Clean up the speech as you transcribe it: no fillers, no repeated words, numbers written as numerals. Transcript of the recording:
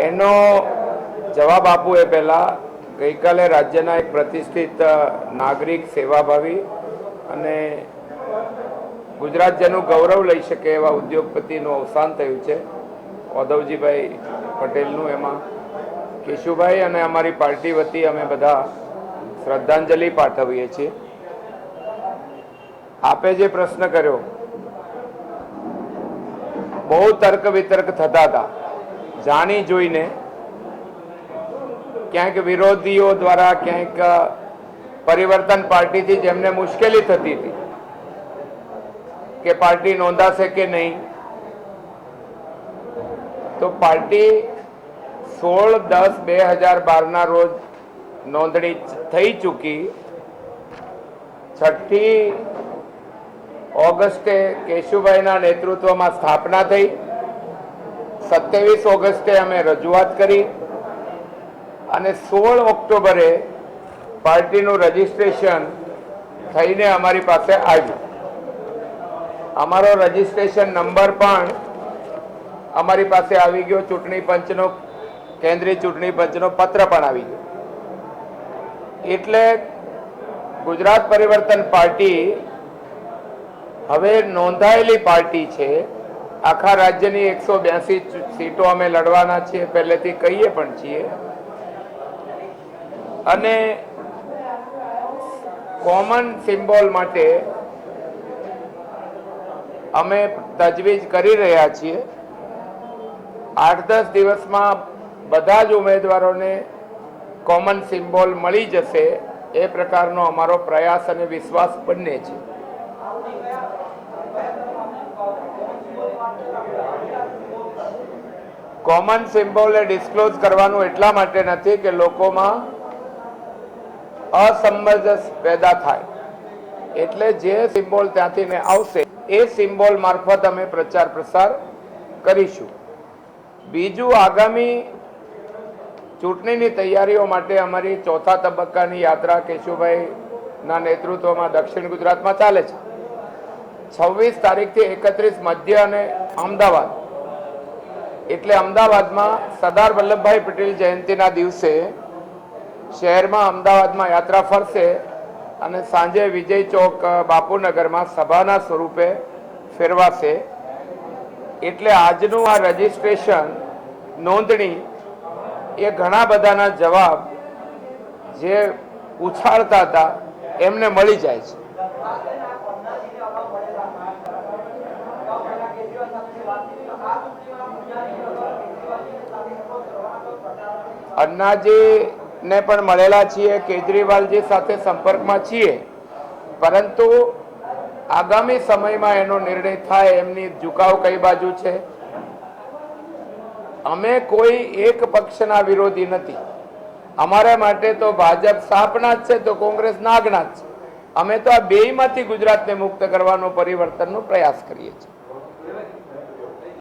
એનો જવાબ આપું એ પહેલાં ગઈકાલે રાજ્યના એક પ્રતિષ્ઠિત નાગરિક સેવાભાવી અને ગુજરાતજનનું ગૌરવ લઈ શકે એવા ઉદ્યોગપતિનું અવસાન થયું છે ઓધવજીભાઈ પટેલનું. એમાં કેશુભાઈ અને અમારી પાર્ટી વતી અમે બધા શ્રદ્ધાંજલિ પાઠવીએ છીએ. આપે જે પ્રશ્ન કર્યો બહુ તર્ક વિતર્ક થતા હતા, જાણી જોઈને ક્યાંક વિરોધીઓ દ્વારા, ક્યાંક પરિવર્તન પાર્ટીથી જેમને મુશ્કેલી થતી હતી કે પાર્ટી નોંધાશે કે નહીં, તો પાર્ટી 16/10/2012 રોજ નોંધણી થઈ ચૂકી. 6મી ઓગસ્ટે કેશુભાઈના નેતૃત્વમાં સ્થાપના થઈ. 27 ઓગસ્ટે અમે રજૂઆત કરી અને 16 ઓક્ટોબરે પાર્ટીનું રજીસ્ટ્રેશન થઈને અમારી પાસે આવ્યું. અમારો રજીસ્ટ્રેશન નંબર પણ અમારી પાસે આવી ગયો. ચૂંટણી પંચનો, કેન્દ્રીય ચૂંટણી પંચનો પત્ર પણ આવી ગયો. એટલે ગુજરાત પરિવર્તન પાર્ટી હવે નોંધાયેલી પાર્ટી છે. આખા રાજ્યની 182 સીટો અમે લડવાના છીએ, પહેલેથી કહીએ પણ છીએ. અને કોમન સિમ્બોલ માટે અમે તજવીજ કરી રહ્યા છીએ. 8-10 દિવસમાં બધા જ ઉમેદવારોને કોમન સિમ્બોલ મળી જશે એ પ્રકારનો અમારો પ્રયાસ અને વિશ્વાસ બંને છે. કોમન સિમ્બોલને ડિસ્ક્લોઝ કરવાનું એટલા માટે નથી કે લોકોમાં અસમંજસ પેદા થાય. એટલે જે સિમ્બોલ ત્યાંથી ને આવશે એ સિમ્બોલ મારફત અમે પ્રચાર પ્રસાર કરીશું. બીજું, આગામી ચૂંટણીની તૈયારીઓ માટે અમારી 4થા તબક્કાની યાત્રા કેશુભાઈના નેતૃત્વમાં દક્ષિણ ગુજરાતમાં ચાલે છે. 26 તારીખથી 31 મધ્ય અને અમદાવાદ. એટલે અમદાવાદમાં સરદાર વલ્લભભાઈ પટેલ જયંતિના દિવસે શહેરમાં અમદાવાદમાં યાત્રા ફરશે અને સાંજે વિજય ચોક બાપુનગરમાં સભાના સ્વરૂપે ફેરવાશે. એટલે આજનું આ રજીસ્ટ્રેશન, નોંધણી, એ ઘણા બધાના જવાબ જે ઉછાળતા હતા એમને મળી જાય છે. અન્નાજીને પણ મળેલા છીએ, કેજરીવાલજી સાથે સંપર્કમાં છીએ, પરંતુ આગામી સમયમાં એનો નિર્ણય થાય. એમની ઝુકાવ કઈ બાજુ છે. અમે કોઈ એક પક્ષના વિરોધી નથી. અમારા માટે તો ભાજપ સાપના જ છે તો કોંગ્રેસ નાગના જ છે. અમે તો આ બેયમાંથી ગુજરાતને મુક્ત કરવાનો, પરિવર્તનનો પ્રયાસ કરીએ છીએ.